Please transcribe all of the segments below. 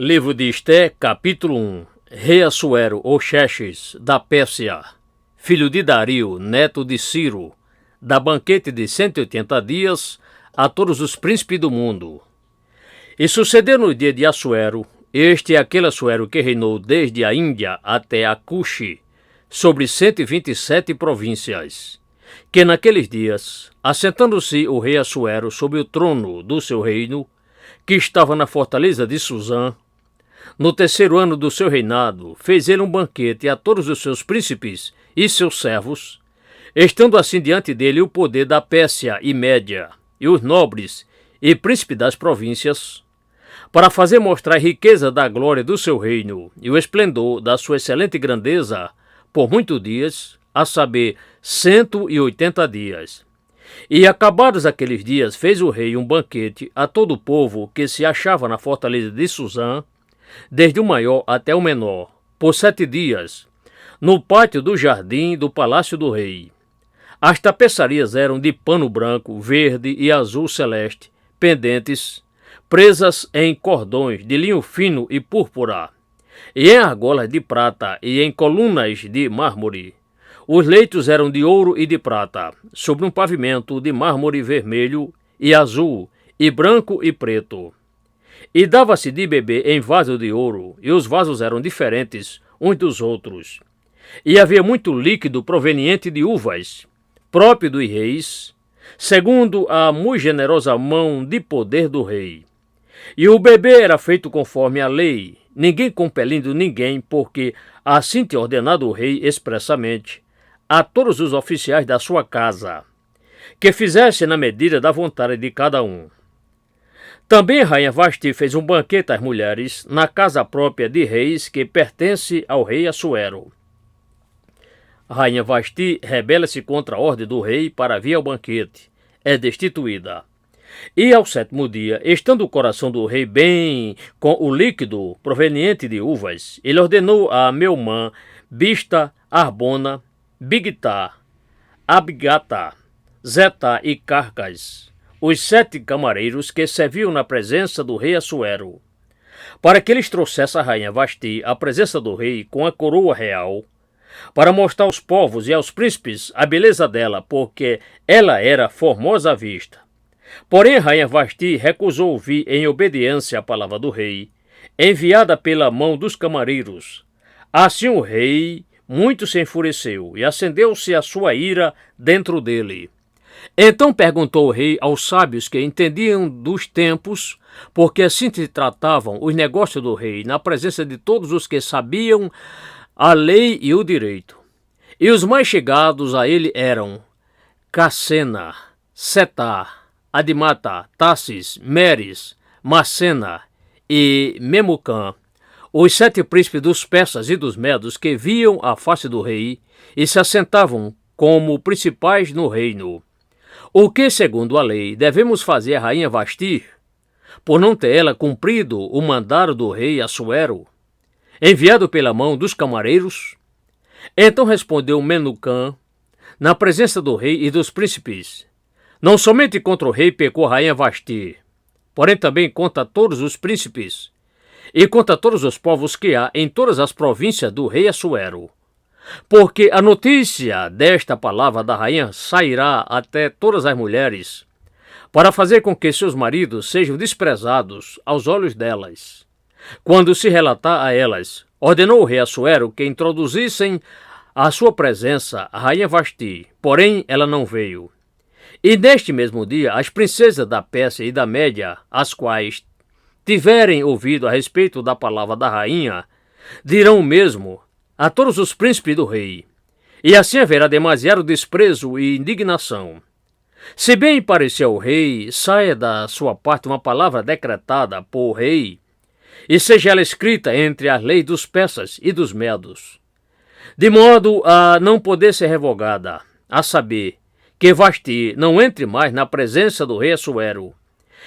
Livro de Esté, capítulo 1. Rei Assuero, ou Xerxes, da Pérsia, filho de Dario, neto de Ciro, dá banquete de 180 dias a todos os príncipes do mundo. E sucedeu no dia de Assuero, este é aquele Assuero que reinou desde a Índia até a Cuxi, sobre 127 províncias, que naqueles dias, assentando-se o rei Assuero sobre o trono do seu reino, que estava na fortaleza de Suzã, no terceiro ano do seu reinado, fez ele um banquete a todos os seus príncipes e seus servos, estando assim diante dele o poder da Pérsia e Média, e os nobres e príncipes das províncias, para fazer mostrar a riqueza da glória do seu reino e o esplendor da sua excelente grandeza por muitos dias, a saber, 180 dias. E acabados aqueles dias, fez o rei um banquete a todo o povo que se achava na fortaleza de Suzã, desde o maior até o menor, por 7 dias, no pátio do jardim do palácio do rei. As tapeçarias eram de pano branco, verde e azul celeste, pendentes, presas em cordões de linho fino e púrpura, e em argolas de prata e em colunas de mármore. Os leitos eram de ouro e de prata, sobre um pavimento de mármore vermelho e azul, e branco e preto. E dava-se de beber em vaso de ouro, e os vasos eram diferentes uns dos outros. E havia muito líquido proveniente de uvas, próprio dos reis, segundo a muito generosa mão de poder do rei. E o beber era feito conforme a lei, ninguém compelindo ninguém, porque assim tinha ordenado o rei expressamente a todos os oficiais da sua casa, que fizessem na medida da vontade de cada um. Também a rainha Vasti fez um banquete às mulheres na casa própria de reis que pertence ao rei Assuero. A rainha Vasti rebela-se contra a ordem do rei para vir ao banquete, é destituída. E ao 7º dia, estando o coração do rei bem com o líquido proveniente de uvas, ele ordenou a Meumã, Bista, Arbona, Bigtá, Abgata, Zetá e Carcas, os 7 camareiros que serviam na presença do rei Assuero, para que eles trouxessem a rainha Vasti à presença do rei com a coroa real, para mostrar aos povos e aos príncipes a beleza dela, porque ela era formosa à vista. Porém a rainha Vasti recusou ouvir em obediência à palavra do rei, enviada pela mão dos camareiros. Assim o rei muito se enfureceu, e acendeu-se a sua ira dentro dele. Então perguntou o rei aos sábios que entendiam dos tempos, porque assim se tratavam os negócios do rei, na presença de todos os que sabiam a lei e o direito. E os mais chegados a ele eram Cassena, Setar, Adimata, Tassis, Meres, Macena e Memucã, os 7 príncipes dos persas e dos medos que viam a face do rei e se assentavam como principais no reino. O que, segundo a lei, devemos fazer a rainha Vasti, por não ter ela cumprido o mandado do rei Assuero, enviado pela mão dos camareiros? Então respondeu Menucã, na presença do rei e dos príncipes: não somente contra o rei pecou a rainha Vasti, porém também contra todos os príncipes e contra todos os povos que há em todas as províncias do rei Assuero. Porque a notícia desta palavra da rainha sairá até todas as mulheres, para fazer com que seus maridos sejam desprezados aos olhos delas. Quando se relatar a elas, ordenou o rei Assuero que introduzissem à sua presença a rainha Vasti, porém ela não veio. E neste mesmo dia, as princesas da Pérsia e da Média, as quais tiverem ouvido a respeito da palavra da rainha, dirão o mesmo a todos os príncipes do rei, e assim haverá demasiado desprezo e indignação. Se bem parecer ao rei, saia da sua parte uma palavra decretada por rei, e seja ela escrita entre as leis dos persas e dos medos, de modo a não poder ser revogada, a saber, que Vasti não entre mais na presença do rei Assuero,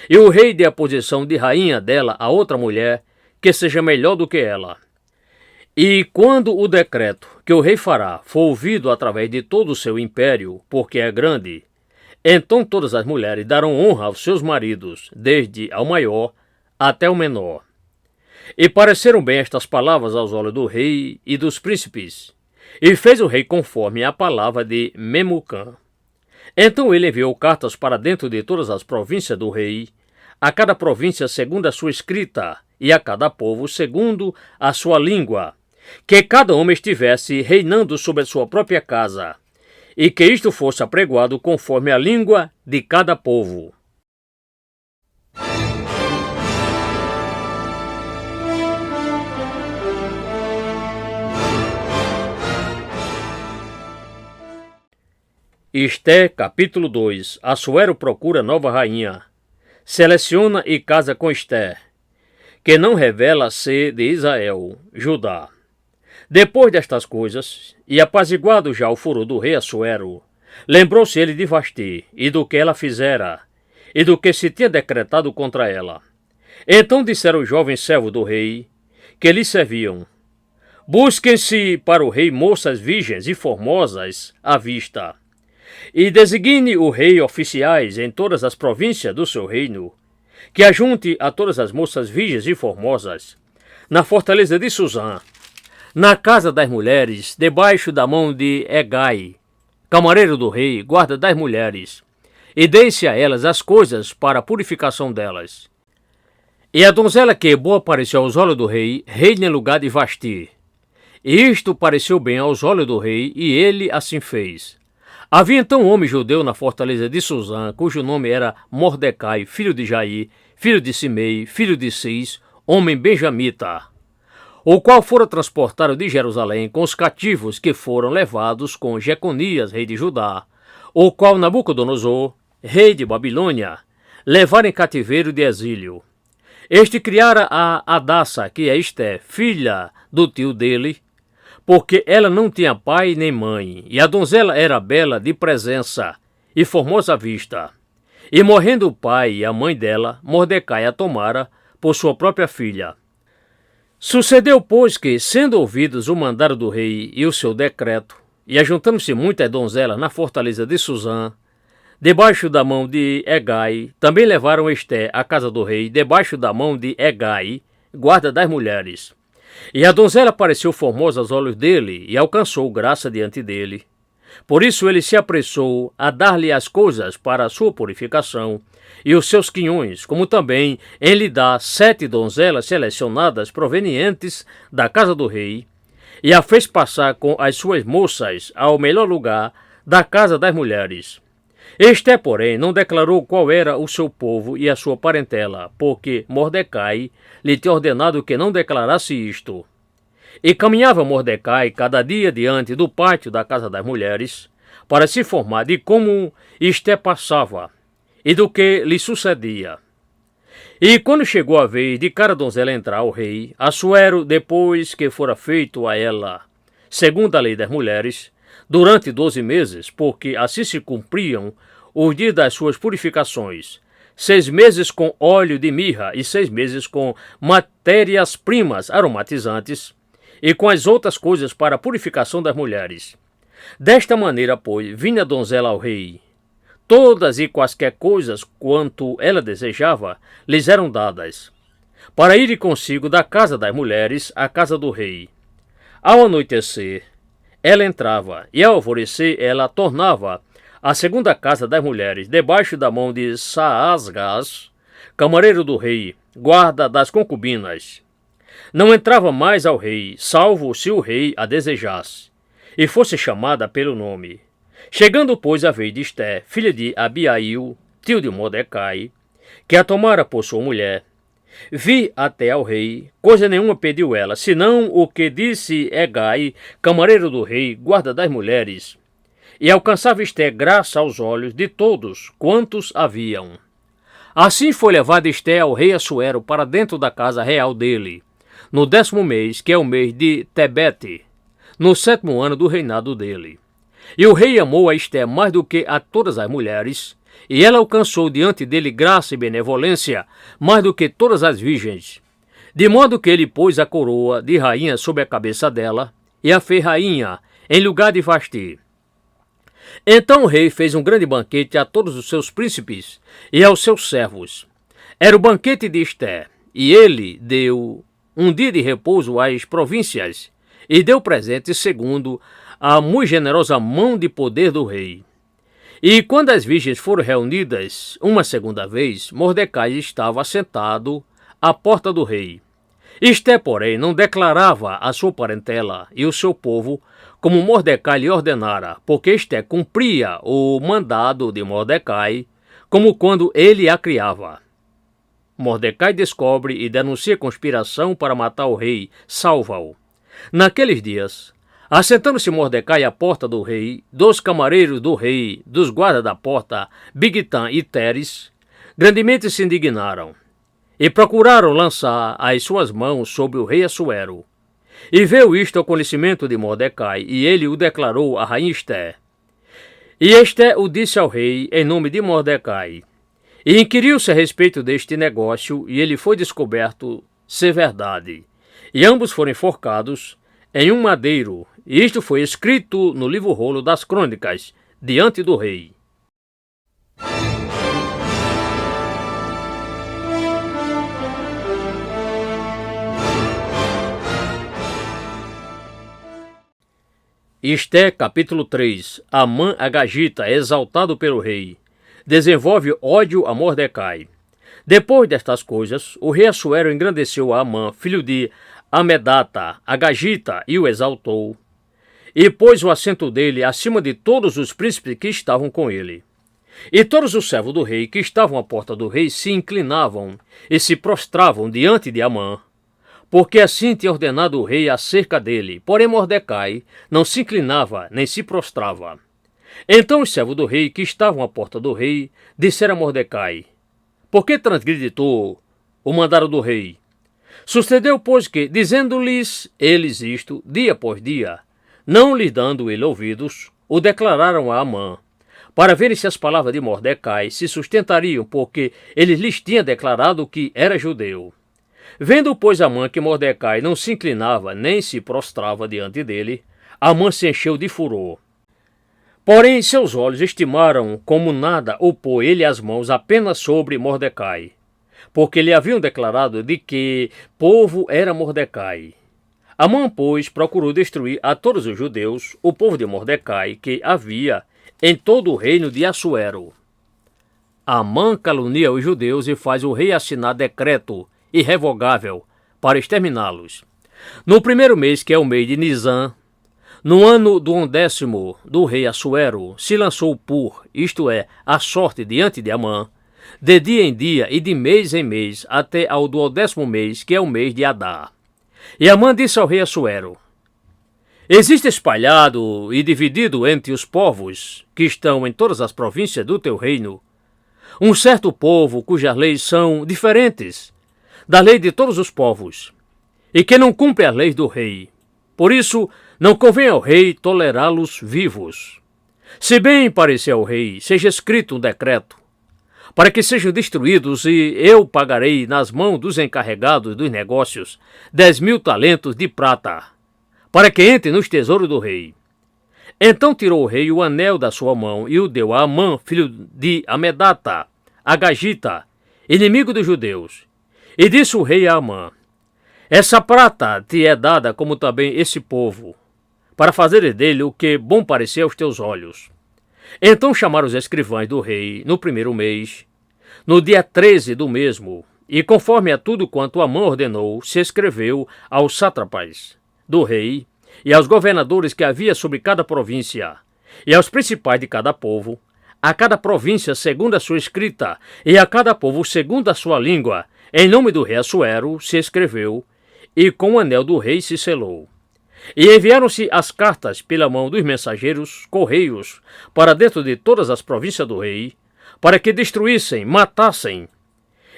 e o rei dê a posição de rainha dela a outra mulher que seja melhor do que ela. E quando o decreto que o rei fará for ouvido através de todo o seu império, porque é grande, então todas as mulheres darão honra aos seus maridos, desde ao maior até o menor. E pareceram bem estas palavras aos olhos do rei e dos príncipes, e fez o rei conforme a palavra de Memucã. Então ele enviou cartas para dentro de todas as províncias do rei, a cada província segundo a sua escrita, e a cada povo segundo a sua língua, que cada homem estivesse reinando sobre a sua própria casa, e que isto fosse apregoado conforme a língua de cada povo. Esté, capítulo 2. Assuero procura nova rainha. Seleciona e casa com Esté, que não revela ser de Israel, Judá. Depois destas coisas, e apaziguado já o furor do rei Assuero, lembrou-se ele de Vasti, e do que ela fizera, e do que se tinha decretado contra ela. Então disseram os jovens servos do rei, que lhe serviam: busquem-se para o rei moças virgens e formosas à vista, e designe o rei oficiais em todas as províncias do seu reino, que ajunte a todas as moças virgens e formosas, na fortaleza de Suzã, na casa das mulheres, debaixo da mão de Hegai, camareiro do rei, guarda das mulheres, e dê-se a elas as coisas para a purificação delas. E a donzela que boa pareceu aos olhos do rei, reine em lugar de Vasti. E isto pareceu bem aos olhos do rei, e ele assim fez. Havia então um homem judeu na fortaleza de Suzã, cujo nome era Mordecai, filho de Jair, filho de Simei, filho de Cis, homem benjamita, o qual fora transportado de Jerusalém com os cativos que foram levados com Jeconias, rei de Judá, o qual Nabucodonosor, rei de Babilônia, levara em cativeiro de exílio. Este criara a Adassa, que é Esté, filha do tio dele, porque ela não tinha pai nem mãe, e a donzela era bela de presença e formosa à vista. E morrendo o pai e a mãe dela, Mordecai a tomara por sua própria filha. Sucedeu, pois, que, sendo ouvidos o mandado do rei e o seu decreto, e ajuntando-se muitas donzelas na fortaleza de Suzã, debaixo da mão de Hegai, também levaram Esté à casa do rei, debaixo da mão de Hegai, guarda das mulheres. E a donzela pareceu formosa aos olhos dele, e alcançou graça diante dele. Por isso ele se apressou a dar-lhe as coisas para a sua purificação, e os seus quinhões, como também em lhe dar 7 donzelas selecionadas provenientes da casa do rei, e a fez passar com as suas moças ao melhor lugar da casa das mulheres. Esté, porém, não declarou qual era o seu povo e a sua parentela, porque Mordecai lhe tinha ordenado que não declarasse isto. E caminhava Mordecai cada dia diante do pátio da casa das mulheres, para se informar de como Esté passava e do que lhe sucedia. E quando chegou a vez de cada donzela entrar ao rei, Assuero, depois que fora feito a ela, segundo a lei das mulheres, durante 12 meses, porque assim se cumpriam os dias das suas purificações, 6 meses com óleo de mirra e 6 meses com matérias-primas aromatizantes, e com as outras coisas para a purificação das mulheres. Desta maneira, pois, vinha a donzela ao rei. Todas e quaisquer coisas quanto ela desejava, lhes eram dadas, para ir consigo da casa das mulheres à casa do rei. Ao anoitecer, ela entrava, e ao alvorecer ela tornava à segunda casa das mulheres, debaixo da mão de Saasgás, camareiro do rei, guarda das concubinas. Não entrava mais ao rei, salvo se o rei a desejasse, e fosse chamada pelo nome. Chegando, pois, a vez de Esté, filha de Abiail, tio de Mordecai, que a tomara por sua mulher, vi até ao rei, coisa nenhuma pediu ela, senão o que disse Hegai, camareiro do rei, guarda das mulheres, e alcançava Esté graça aos olhos de todos quantos haviam. Assim foi levada Esté ao rei Assuero para dentro da casa real dele, no 10º mês, que é o mês de Tebete, no 7º ano do reinado dele. E o rei amou a Esté mais do que a todas as mulheres, e ela alcançou diante dele graça e benevolência mais do que todas as virgens, de modo que ele pôs a coroa de rainha sobre a cabeça dela, e a fez rainha em lugar de Vasti. Então o rei fez um grande banquete a todos os seus príncipes e aos seus servos. Era o banquete de Esté, e ele deu um dia de repouso às províncias, e deu presente segundo a muito generosa mão de poder do rei. E quando as virgens foram reunidas uma segunda vez, Mordecai estava assentado à porta do rei. Esté, porém, não declarava a sua parentela e o seu povo como Mordecai lhe ordenara, porque Esté cumpria o mandado de Mordecai, como quando ele a criava. Mordecai descobre e denuncia conspiração para matar o rei, salva-o. Naqueles dias, assentando-se Mordecai à porta do rei, dos camareiros do rei, dos guardas da porta, Bigtã e Teres, grandemente se indignaram, e procuraram lançar as suas mãos sobre o rei Assuero. E veio isto ao conhecimento de Mordecai, e ele o declarou à rainha Esté. E Esté o disse ao rei em nome de Mordecai. E inquiriu-se a respeito deste negócio, e ele foi descoberto ser verdade. E ambos foram enforcados em um madeiro, e isto foi escrito no livro rolo das crônicas, diante do rei. Esté, capítulo 3. Amã Agagita, exaltado pelo rei, desenvolve ódio a Mordecai. Depois destas coisas, o rei Assuero engrandeceu a Amã, filho de Amedata, Agagita, e o exaltou, e pôs o assento dele acima de todos os príncipes que estavam com ele. E todos os servos do rei que estavam à porta do rei se inclinavam e se prostravam diante de Amã, porque assim tinha ordenado o rei acerca dele. Porém Mordecai não se inclinava nem se prostrava. Então os servos do rei que estavam à porta do rei disseram a Mordecai: por que transgride tu o mandado do rei? Sucedeu, pois, que, dizendo-lhes eles isto, dia após dia, não lhes dando ele ouvidos, o declararam a Amã, para verem se as palavras de Mordecai se sustentariam, porque ele lhes tinha declarado que era judeu. Vendo, pois, Amã que Mordecai não se inclinava nem se prostrava diante dele, Amã se encheu de furor. Porém, seus olhos estimaram como nada o pôr ele as mãos apenas sobre Mordecai, porque lhe haviam declarado de que povo era Mordecai. Amã, pois, procurou destruir a todos os judeus, o povo de Mordecai, que havia em todo o reino de Assuero. Amã calunia os judeus e faz o rei assinar decreto irrevogável para exterminá-los. No primeiro mês, que é o mês de Nisã, no ano do 11º do rei Assuero, se lançou pur, isto é, a sorte diante de Amã, de dia em dia e de mês em mês, até ao do 10º mês, que é o mês de Adar. E Amã disse ao rei Assuero: existe espalhado e dividido entre os povos que estão em todas as províncias do teu reino um certo povo cujas leis são diferentes da lei de todos os povos, e que não cumpre as leis do rei. Por isso, não convém ao rei tolerá-los vivos. Se bem parecer ao rei, seja escrito um decreto, para que sejam destruídos, e eu pagarei nas mãos dos encarregados dos negócios 10.000 talentos de prata, para que entre nos tesouros do rei. Então tirou o rei o anel da sua mão e o deu a Amã, filho de Amedata, Agagita, inimigo dos judeus. E disse o rei a Amã: essa prata te é dada, como também esse povo, para fazeres dele o que bom parecer aos teus olhos. Então chamaram os escrivães do rei no primeiro mês, no dia 13 do mesmo, e conforme a tudo quanto Amã ordenou, se escreveu aos sátrapas do rei e aos governadores que havia sobre cada província, e aos principais de cada povo, a cada província segundo a sua escrita, e a cada povo segundo a sua língua, em nome do rei Assuero se escreveu, e com o anel do rei se selou. E enviaram-se as cartas pela mão dos mensageiros, correios, para dentro de todas as províncias do rei, para que destruíssem, matassem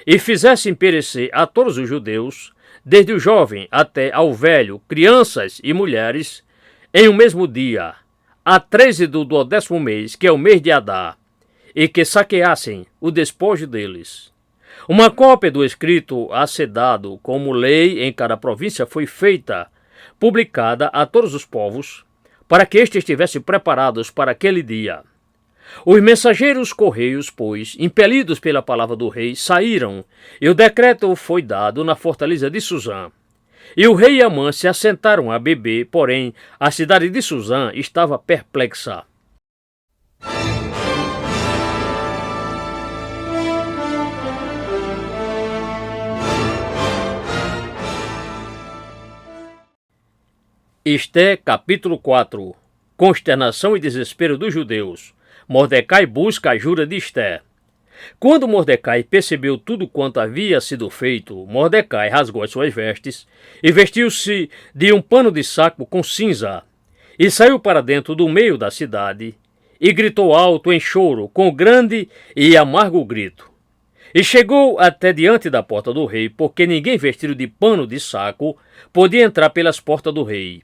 e fizessem perecer a todos os judeus, desde o jovem até ao velho, crianças e mulheres, em um mesmo dia, a 13 do 10º mês, que é o mês de Adar, e que saqueassem o despojo deles. Uma cópia do escrito acedado como lei em cada província foi feita, publicada a todos os povos, para que estes estivessem preparados para aquele dia. Os mensageiros correios, pois, impelidos pela palavra do rei, saíram, e o decreto foi dado na fortaleza de Suzã. E o rei e Amã se assentaram a beber, porém a cidade de Susã estava perplexa. Esté, capítulo 4. Consternação e desespero dos judeus. Mordecai busca a ajuda de Esté. Quando Mordecai percebeu tudo quanto havia sido feito, Mordecai rasgou as suas vestes e vestiu-se de um pano de saco com cinza, e saiu para dentro do meio da cidade, e gritou alto em choro, com grande e amargo grito. E chegou até diante da porta do rei, porque ninguém vestido de pano de saco podia entrar pelas portas do rei.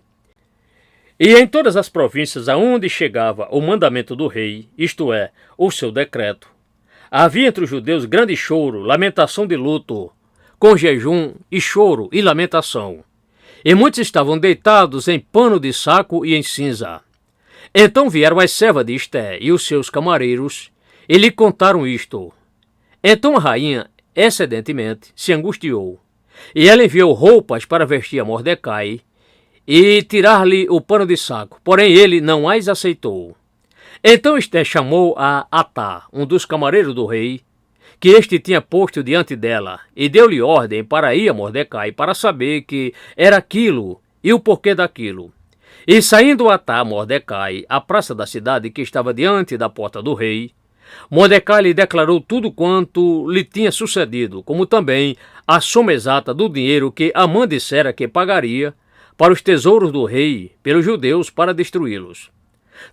E em todas as províncias aonde chegava o mandamento do rei, isto é, o seu decreto, havia entre os judeus grande choro, lamentação de luto, com jejum e choro e lamentação. E muitos estavam deitados em pano de saco e em cinza. Então vieram as servas de Esté e os seus camareiros, e lhe contaram isto. Então a rainha, excedentemente, se angustiou, e ela enviou roupas para vestir a Mordecai, e tirar-lhe o pano de saco, porém ele não as aceitou. Então Esté chamou a Atá, um dos camareiros do rei, que este tinha posto diante dela, e deu-lhe ordem para ir a Mordecai para saber que era aquilo e o porquê daquilo. E saindo Atá a Mordecai à praça da cidade que estava diante da porta do rei, Mordecai lhe declarou tudo quanto lhe tinha sucedido, como também a soma exata do dinheiro que Amã dissera que pagaria para os tesouros do rei pelos judeus para destruí-los.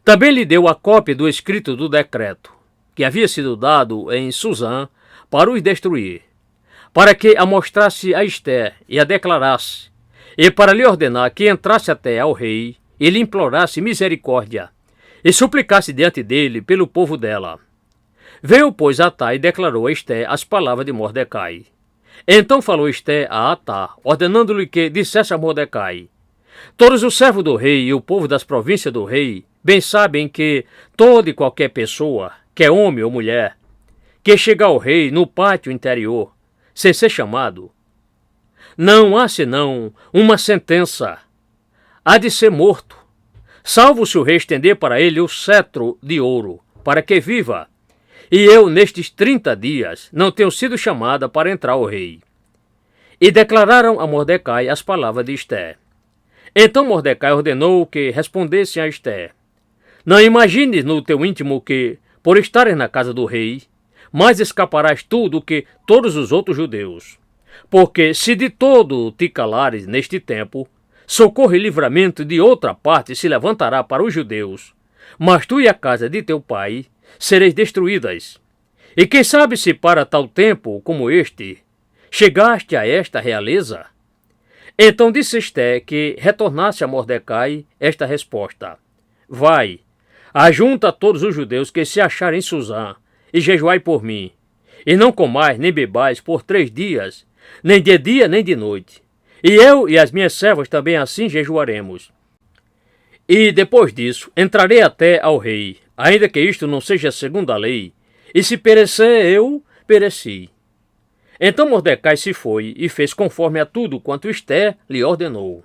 Também lhe deu a cópia do escrito do decreto, que havia sido dado em Susã para os destruir, para que a mostrasse a Esté e a declarasse, e para lhe ordenar que entrasse até ao rei e lhe implorasse misericórdia, e suplicasse diante dele pelo povo dela. Veio, pois, Atá e declarou a Esté as palavras de Mordecai. Então falou Esté a Atá, ordenando-lhe que dissesse a Mordecai: todos os servos do rei e o povo das províncias do rei bem sabem que toda e qualquer pessoa, quer homem ou mulher, que chega ao rei no pátio interior, sem ser chamado, não há senão uma sentença: há de ser morto, salvo se o rei estender para ele o cetro de ouro, para que viva. E eu, nestes 30 dias, não tenho sido chamada para entrar ao rei. E declararam a Mordecai as palavras de Esté. Então Mordecai ordenou que respondessem a Esté: não imagines no teu íntimo que, por estares na casa do rei, mais escaparás tu do que todos os outros judeus. Porque se de todo te calares neste tempo, socorro e livramento de outra parte se levantará para os judeus, mas tu e a casa de teu pai sereis destruídas. E quem sabe se para tal tempo como este chegaste a esta realeza? Então disse Esté que retornasse a Mordecai esta resposta: vai, ajunta todos os judeus que se acharem em Susã, e jejuai por mim, e não comais nem bebais por 3 dias, nem de dia nem de noite. E eu e as minhas servas também assim jejuaremos. E depois disso entrarei até ao rei, ainda que isto não seja segundo a lei, e se perecer eu, pereci. Então Mordecai se foi e fez conforme a tudo quanto Esté lhe ordenou.